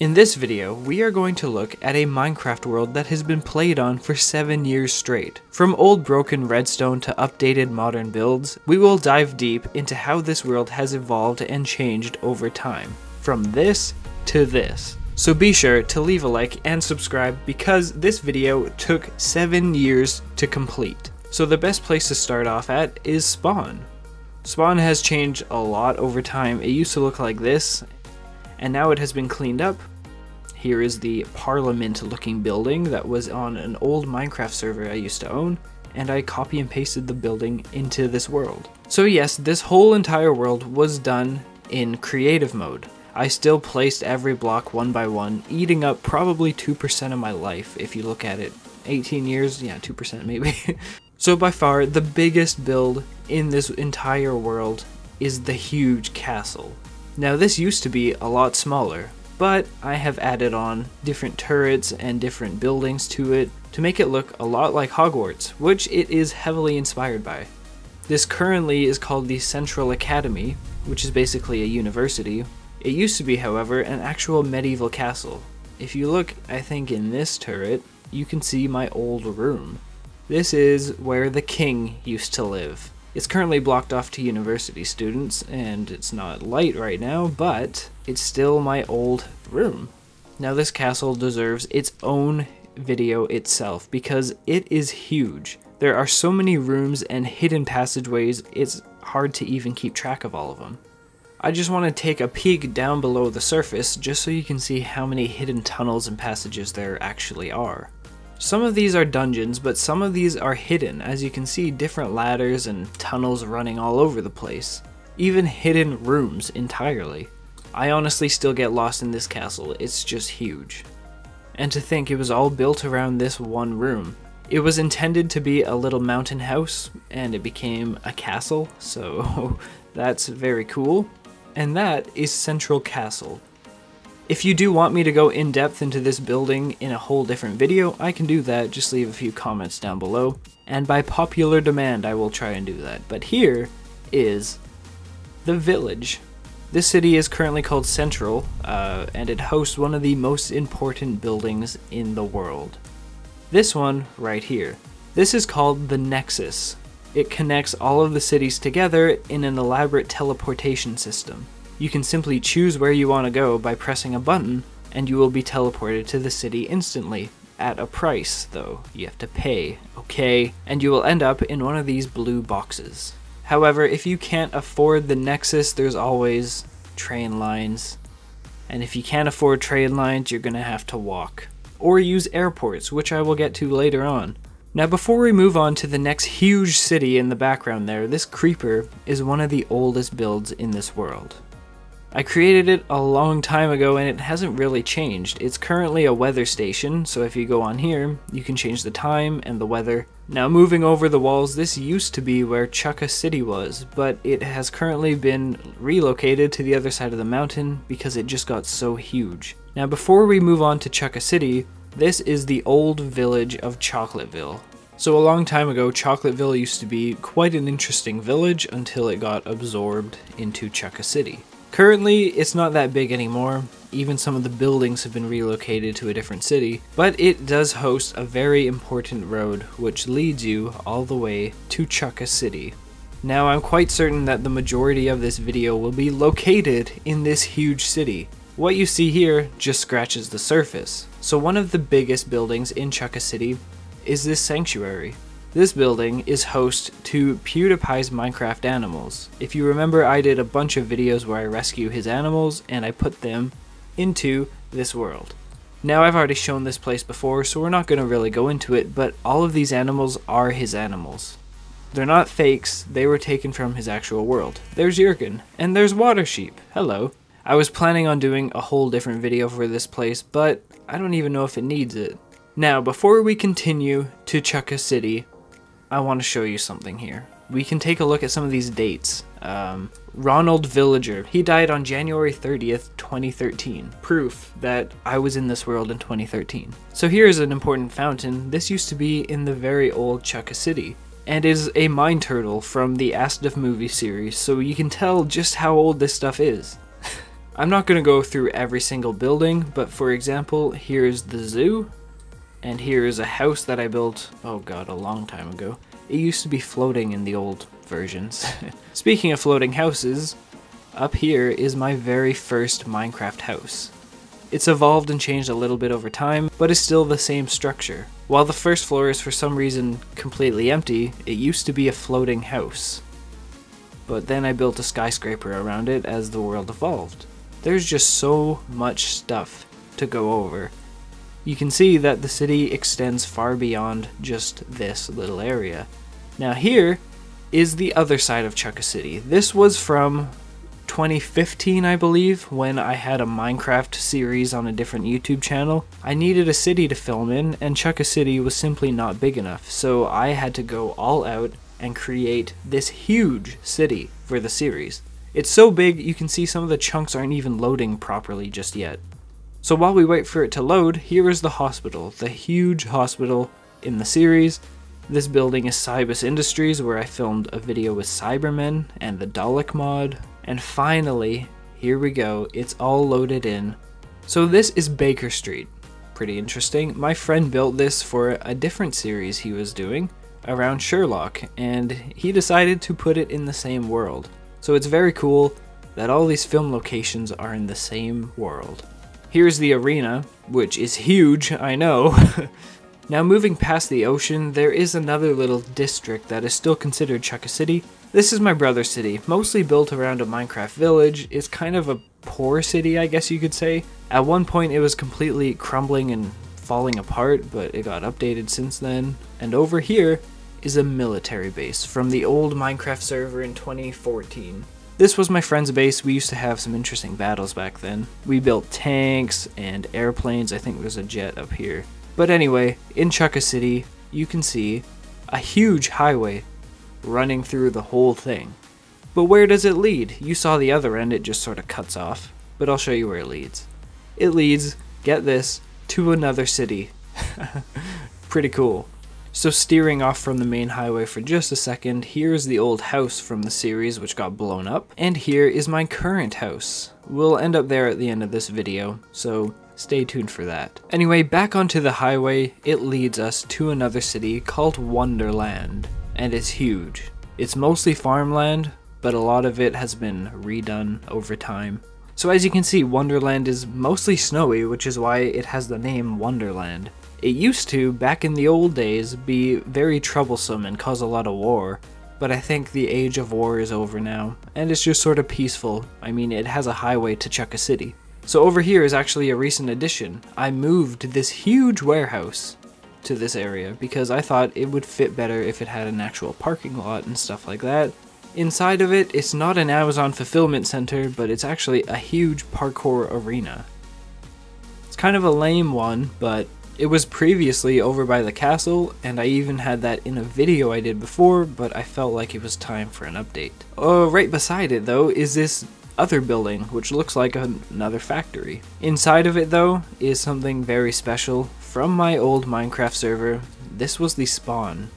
In this video, we are going to look at a Minecraft world that has been played on for 7 years straight. From old broken redstone to updated modern builds, we will dive deep into how this world has evolved and changed over time. From this to this. So be sure to leave a like and subscribe because this video took 7 years to complete. So the best place to start off at is Spawn. Spawn has changed a lot over time. It used to look like this, and now it has been cleaned up. Here is the Parliament looking building that was on an old Minecraft server I used to own, and I copy and pasted the building into this world. So yes, this whole entire world was done in creative mode. I still placed every block one by one, eating up probably 2% of my life if you look at it. 18 years, yeah, 2% maybe. So by far, the biggest build in this entire world is the huge castle. Now this used to be a lot smaller, but I have added on different turrets and different buildings to it to make it look a lot like Hogwarts, which it is heavily inspired by. This currently is called the Central Academy, which is basically a university. It used to be, however, an actual medieval castle. If you look, I think in this turret, you can see my old room. This is where the king used to live. It's currently blocked off to university students, and it's not light right now, but it's still my old room. Now this castle deserves its own video itself because it is huge. There are so many rooms and hidden passageways, it's hard to even keep track of all of them. I just want to take a peek down below the surface just so you can see how many hidden tunnels and passages there actually are. Some of these are dungeons, but some of these are hidden, as you can see different ladders and tunnels running all over the place. Even hidden rooms entirely. I honestly still get lost in this castle, it's just huge. And to think it was all built around this one room. It was intended to be a little mountain house, and it became a castle, so that's very cool. And that is Central Castle. If you do want me to go in depth into this building in a whole different video, I can do that, just leave a few comments down below. And by popular demand, I will try and do that. But here is the village. This city is currently called Central, and it hosts one of the most important buildings in the world. This one right here. This is called the Nexus. It connects all of the cities together in an elaborate teleportation system. You can simply choose where you want to go by pressing a button, and you will be teleported to the city instantly. At a price, though. You have to pay, okay? And you will end up in one of these blue boxes. However, if you can't afford the Nexus, there's always train lines. And if you can't afford train lines, you're gonna have to walk. Or use airports, which I will get to later on. Now before we move on to the next huge city in the background there, this creeper is one of the oldest builds in this world. I created it a long time ago and it hasn't really changed. It's currently a weather station, so if you go on here, you can change the time and the weather. Now moving over the walls, this used to be where Chukka City was, but it has currently been relocated to the other side of the mountain because it just got so huge. Now before we move on to Chukka City, this is the old village of Chocolateville. So a long time ago, Chocolateville used to be quite an interesting village until it got absorbed into Chukka City. Currently, it's not that big anymore, even some of the buildings have been relocated to a different city, but it does host a very important road which leads you all the way to Chukka City. Now I'm quite certain that the majority of this video will be located in this huge city. What you see here just scratches the surface. So one of the biggest buildings in Chukka City is this sanctuary. This building is host to PewDiePie's Minecraft animals. If you remember, I did a bunch of videos where I rescue his animals and I put them into this world. Now I've already shown this place before, so we're not going to really go into it, but all of these animals are his animals. They're not fakes, they were taken from his actual world. There's Jurgen, and there's Water Sheep. Hello. I was planning on doing a whole different video for this place, but I don't even know if it needs it. Now, before we continue to Chukka City, I want to show you something here. We can take a look at some of these dates. Ronald Villager, he died on January 30th, 2013. Proof that I was in this world in 2013. So here's an important fountain. This used to be in the very old Chukka City, and is a mine turtle from the Asdf movie series, so you can tell just how old this stuff is. I'm not going to go through every single building, but for example, here's the zoo, and here's a house that I built, oh god, a long time ago. It used to be floating in the old versions. Speaking of floating houses, up here is my very first Minecraft house. It's evolved and changed a little bit over time, but is still the same structure. While the first floor is for some reason completely empty, it used to be a floating house. But then I built a skyscraper around it as the world evolved. There's just so much stuff to go over. You can see that the city extends far beyond just this little area. Now here is the other side of Chucka City. This was from 2015, I believe, when I had a Minecraft series on a different YouTube channel. I needed a city to film in, and Chucka City was simply not big enough, so I had to go all out and create this huge city for the series. It's so big you can see some of the chunks aren't even loading properly just yet. So while we wait for it to load, here is the hospital, the huge hospital in the series. This building is Cybus Industries, where I filmed a video with Cybermen and the Dalek mod. And finally, here we go, it's all loaded in. So this is Baker Street. Pretty interesting. My friend built this for a different series he was doing around Sherlock, and he decided to put it in the same world. So it's very cool that all these film locations are in the same world. Here's the arena, which is huge, I know. Now moving past the ocean, there is another little district that is still considered Chucka City. This is my brother's city, mostly built around a Minecraft village. It's kind of a poor city, I guess you could say. At one point it was completely crumbling and falling apart, but it got updated since then. And over here is a military base from the old Minecraft server in 2014. This was my friend's base. We used to have some interesting battles back then. We built tanks and airplanes. I think there's a jet up here. But anyway, in Chucka City, you can see a huge highway running through the whole thing. But where does it lead? You saw the other end, it just sort of cuts off. But I'll show you where it leads. It leads, get this, to another city. Pretty cool. So steering off from the main highway for just a second, here's the old house from the series which got blown up. And here is my current house. We'll end up there at the end of this video, so stay tuned for that. Anyway, back onto the highway, it leads us to another city called Wonderland. And it's huge. It's mostly farmland, but a lot of it has been redone over time. So as you can see, Wonderland is mostly snowy, which is why it has the name Wonderland. It used to, back in the old days, be very troublesome and cause a lot of war, but I think the age of war is over now, and it's just sort of peaceful. I mean, it has a highway to Chucka City. So over here is actually a recent addition. I moved this huge warehouse to this area because I thought it would fit better if it had an actual parking lot and stuff like that. Inside of it, it's not an Amazon fulfillment center, but it's actually a huge parkour arena. It's kind of a lame one, but it was previously over by the castle, and I even had that in a video I did before, but I felt like it was time for an update. Oh, right beside it though is this other building, which looks like another factory. Inside of it though is something very special from my old Minecraft server. This was the spawn.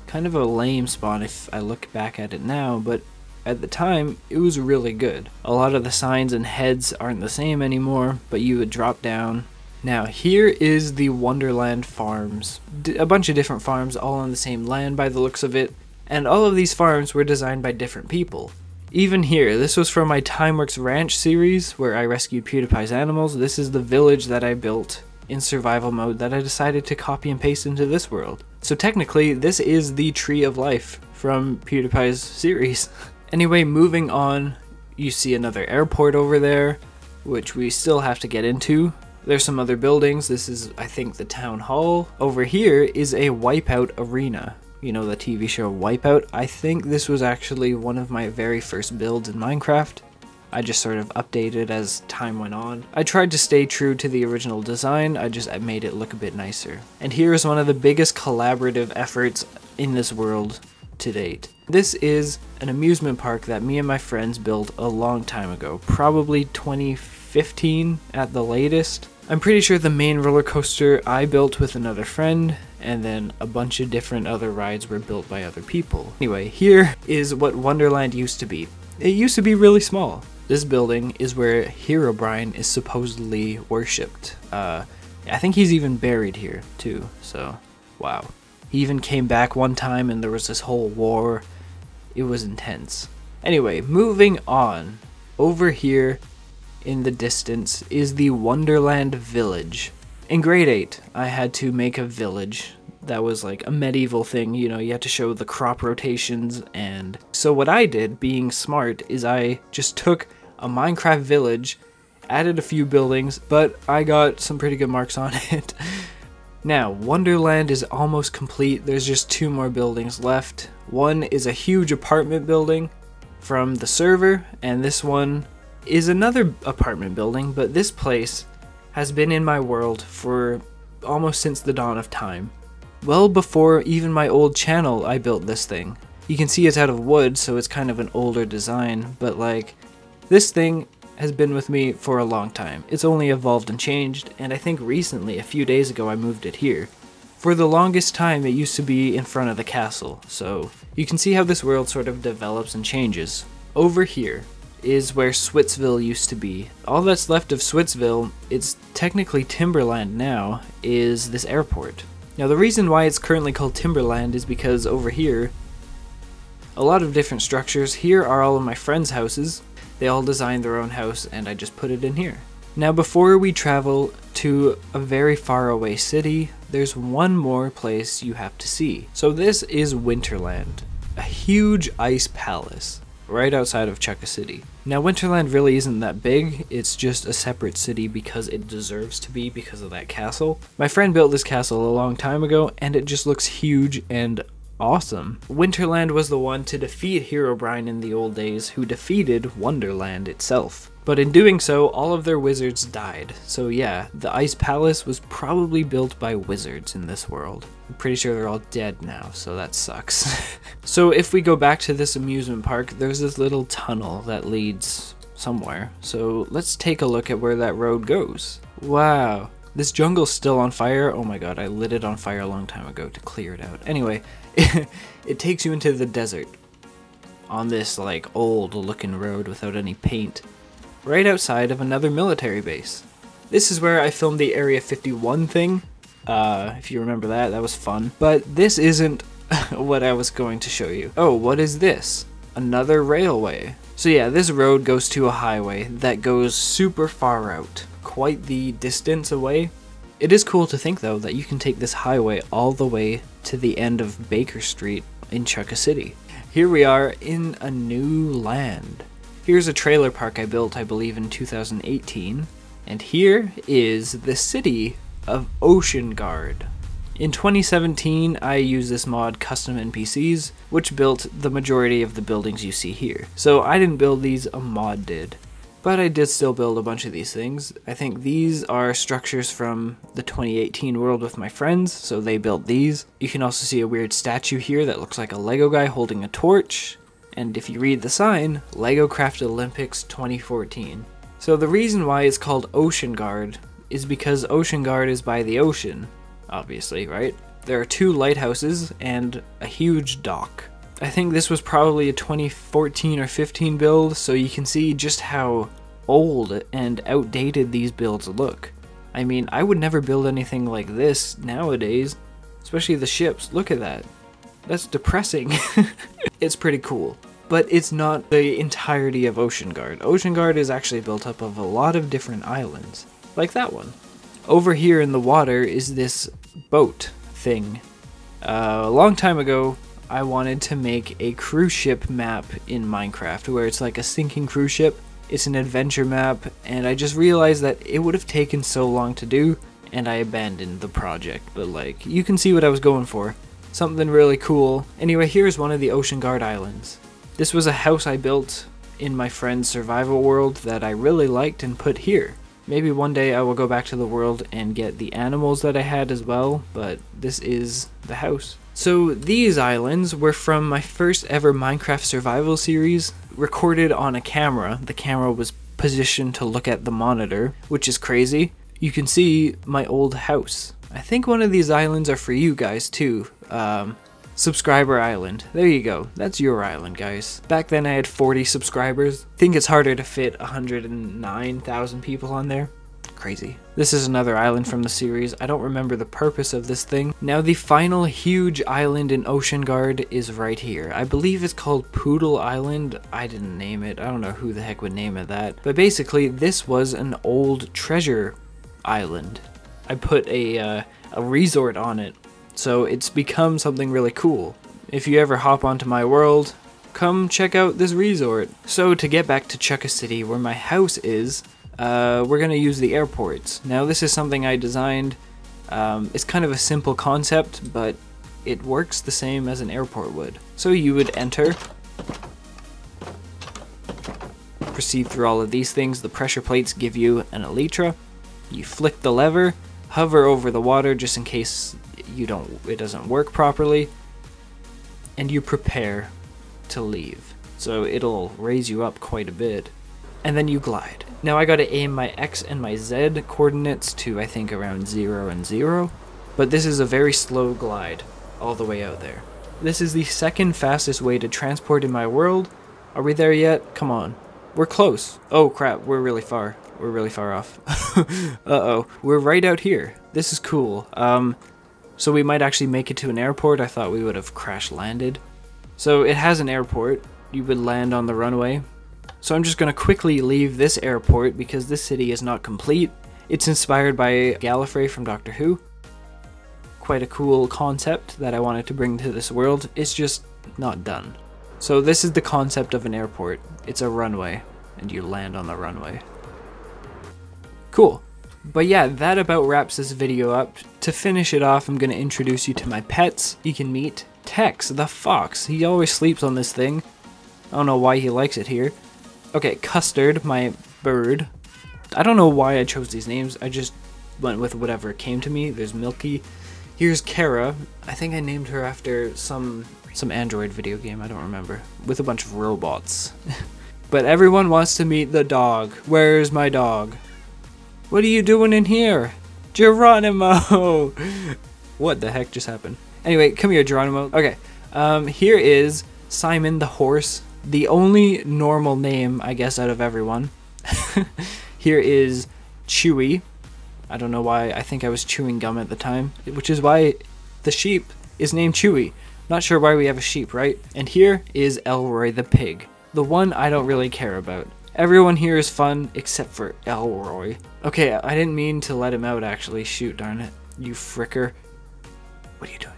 Kind of a lame spawn if I look back at it now, but at the time it was really good. A lot of the signs and heads aren't the same anymore, but you would drop down. Now here is the Wonderland farms. A bunch of different farms all on the same land by the looks of it, and all of these farms were designed by different people. Even here, this was from my Timeworks Ranch series where I rescued PewDiePie's animals. This is the village that I built in survival mode that I decided to copy and paste into this world. So technically, this is the Tree of Life from PewDiePie's series. Anyway, moving on, you see another airport over there, which we still have to get into. There's some other buildings. This is, I think, the town hall. Over here is a Wipeout arena. You know, the TV show Wipeout? I think this was actually one of my very first builds in Minecraft. I just sort of updated as time went on. I tried to stay true to the original design, I made it look a bit nicer. And here is one of the biggest collaborative efforts in this world to date. This is an amusement park that me and my friends built a long time ago, probably 2015 at the latest. I'm pretty sure the main roller coaster I built with another friend, and then a bunch of different other rides were built by other people. Anyway, here is what Wonderland used to be. It used to be really small. This building is where Herobrine is supposedly worshipped. I think he's even buried here too, so wow. He even came back one time and there was this whole war. It was intense. Anyway, moving on. Over here in the distance is the Wonderland Village. In grade 8, I had to make a village. That was like a medieval thing, you know, you had to show the crop rotations. And so what I did, being smart, is I just took a Minecraft village, added a few buildings, but I got some pretty good marks on it. Now, Wonderland is almost complete. There's just 2 more buildings left. One is a huge apartment building from the server, and this one is another apartment building, but this place has been in my world for almost since the dawn of time. Well before even my old channel, I built this thing. You can see it's out of wood, so it's kind of an older design, but like, this thing has been with me for a long time. It's only evolved and changed, and I think recently, a few days ago, I moved it here. For the longest time, it used to be in front of the castle, so you can see how this world sort of develops and changes. Over here is where Switsville used to be. All that's left of Switsville, it's technically Timberland now, is this airport. Now the reason why it's currently called Timberland is because over here, a lot of different structures. Here are all of my friends' houses. They all designed their own house and I just put it in here. Now before we travel to a very far away city, there's one more place you have to see. So this is Winterland, a huge ice palace right outside of Chucka City. Now Winterland really isn't that big, it's just a separate city because it deserves to be because of that castle. My friend built this castle a long time ago and it just looks huge and awesome. Winterland was the one to defeat Herobrine in the old days, who defeated Wonderland itself. But in doing so, all of their wizards died. So yeah, the Ice Palace was probably built by wizards in this world. I'm pretty sure they're all dead now, so that sucks. So if we go back to this amusement park, there's this little tunnel that leads somewhere. So let's take a look at where that road goes. Wow. This jungle's still on fire. Oh my god, I lit it on fire a long time ago to clear it out. Anyway, it takes you into the desert on this like old looking road without any paint, right outside of another military base. This is where I filmed the Area 51 thing. If you remember that, that was fun. But this isn't what I was going to show you. Oh, what is this? Another railway. So yeah, this road goes to a highway that goes super far out. Quite the distance away. It is cool to think though that you can take this highway all the way to the end of Baker Street in Chucka City. Here we are in a new land. Here's a trailer park I built, I believe, in 2018. And here is the city of Ocean Guard. In 2017, I used this mod, Custom NPCs, which built the majority of the buildings you see here. So I didn't build these, a mod did. But I did still build a bunch of these things. I think these are structures from the 2018 world with my friends, so they built these. You can also see a weird statue here that looks like a Lego guy holding a torch. And if you read the sign, Lego Craft Olympics 2014. So the reason why it's called Ocean Guard is because Ocean Guard is by the ocean, obviously, right? There are 2 lighthouses and a huge dock. I think this was probably a 2014 or 15 build, so you can see just how old and outdated these builds look. I mean, I would never build anything like this nowadays, especially the ships. Look at that. That's depressing. It's pretty cool, but it's not the entirety of Ocean Guard. Ocean Guard is actually built up of a lot of different islands, like that one. Over here in the water is this boat thing. A long time ago, I wanted to make a cruise ship map in Minecraft where it's like a sinking cruise ship. It's an adventure map, and I just realized that it would have taken so long to do, and I abandoned the project. But like, you can see what I was going for. Something really cool. Anyway, here's one of the Ocean Guard islands. This was a house I built in my friend's survival world that I really liked and put here. Maybe one day I will go back to the world and get the animals that I had as well, but this is the house. So these islands were from my first ever Minecraft survival series, recorded on a camera. The camera was positioned to look at the monitor, which is crazy. You can see my old house. I think one of these islands are for you guys too. Subscriber Island. There you go. That's your island, guys. Back then I had 40 subscribers. I think it's harder to fit 109,000 people on there. Crazy. This is another island from the series. I don't remember the purpose of this thing. Now the final huge island in Ocean Guard is right here. I believe it's called Poodle Island. I didn't name it. I don't know who the heck would name it that. But basically this was an old treasure island. I put a resort on it. So it's become something really cool. If you ever hop onto my world, come check out this resort. So to get back to Chukka City where my house is, we're going to use the airports. Now this is something I designed. It's kind of a simple concept, but it works the same as an airport would. So you would enter, proceed through all of these things. The pressure plates give you an elytra. You flick the lever, hover over the water just in case it doesn't work properly, and you prepare to leave. So it'll raise you up quite a bit. And then you glide. Now I gotta aim my X and my Z coordinates to I think around 0 and 0, but this is a very slow glide all the way out there. This is the second fastest way to transport in my world. Are we there yet? Come on. We're close. Oh crap, we're really far. We're really far off. Uh-oh. We're right out here. This is cool. So we might actually make it to an airport. I thought we would have crash landed. So it has an airport. You would land on the runway. So I'm just going to quickly leave this airport because this city is not complete. It's inspired by Gallifrey from Doctor Who. Quite a cool concept that I wanted to bring to this world. It's just not done. So this is the concept of an airport. It's a runway, and you land on the runway. Cool. But yeah, that about wraps this video up. To finish it off, I'm going to introduce you to my pets. You can meet Tex, the fox. He always sleeps on this thing. I don't know why he likes it here. Okay, Custard, my bird. I don't know why I chose these names. I just went with whatever came to me. There's Milky. Here's Kara. I think I named her after some Android video game. I don't remember. With a bunch of robots. But everyone wants to meet the dog. Where's my dog? What are you doing in here? Geronimo! What the heck just happened? Anyway, come here, Geronimo. Okay, here is Simon the horse. The only normal name, I guess, out of everyone. Here is Chewy. I don't know why. I think I was chewing gum at the time, which is why the sheep is named Chewy. Not sure why we have a sheep, right? And here is Elroy the pig. The one I don't really care about. Everyone here is fun, except for Elroy. Okay, I didn't mean to let him out, actually. Shoot, darn it. You fricker. What are you doing?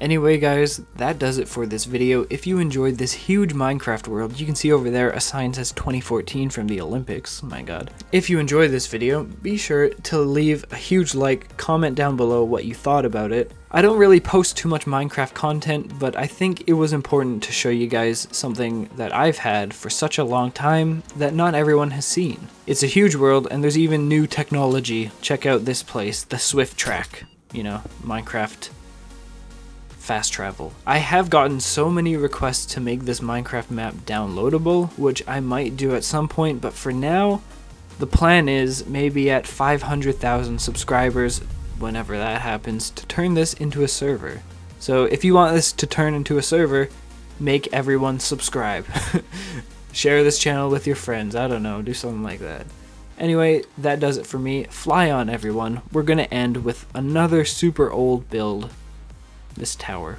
Anyway guys, that does it for this video. If you enjoyed this huge Minecraft world, you can see over there a sign says 2014 from the Olympics. Oh my god. If you enjoyed this video, be sure to leave a huge like, comment down below what you thought about it. I don't really post too much Minecraft content, but I think it was important to show you guys something that I've had for such a long time that not everyone has seen. It's a huge world and there's even new technology. Check out this place, the Swift Track. You know, Minecraft fast travel. I have gotten so many requests to make this Minecraft map downloadable, which I might do at some point, but for now, the plan is maybe at 500,000 subscribers, whenever that happens, to turn this into a server. So if you want this to turn into a server, make everyone subscribe. Share this channel with your friends, I don't know, do something like that. Anyway, that does it for me. Fly on, everyone. We're gonna end with another super old build. This tower.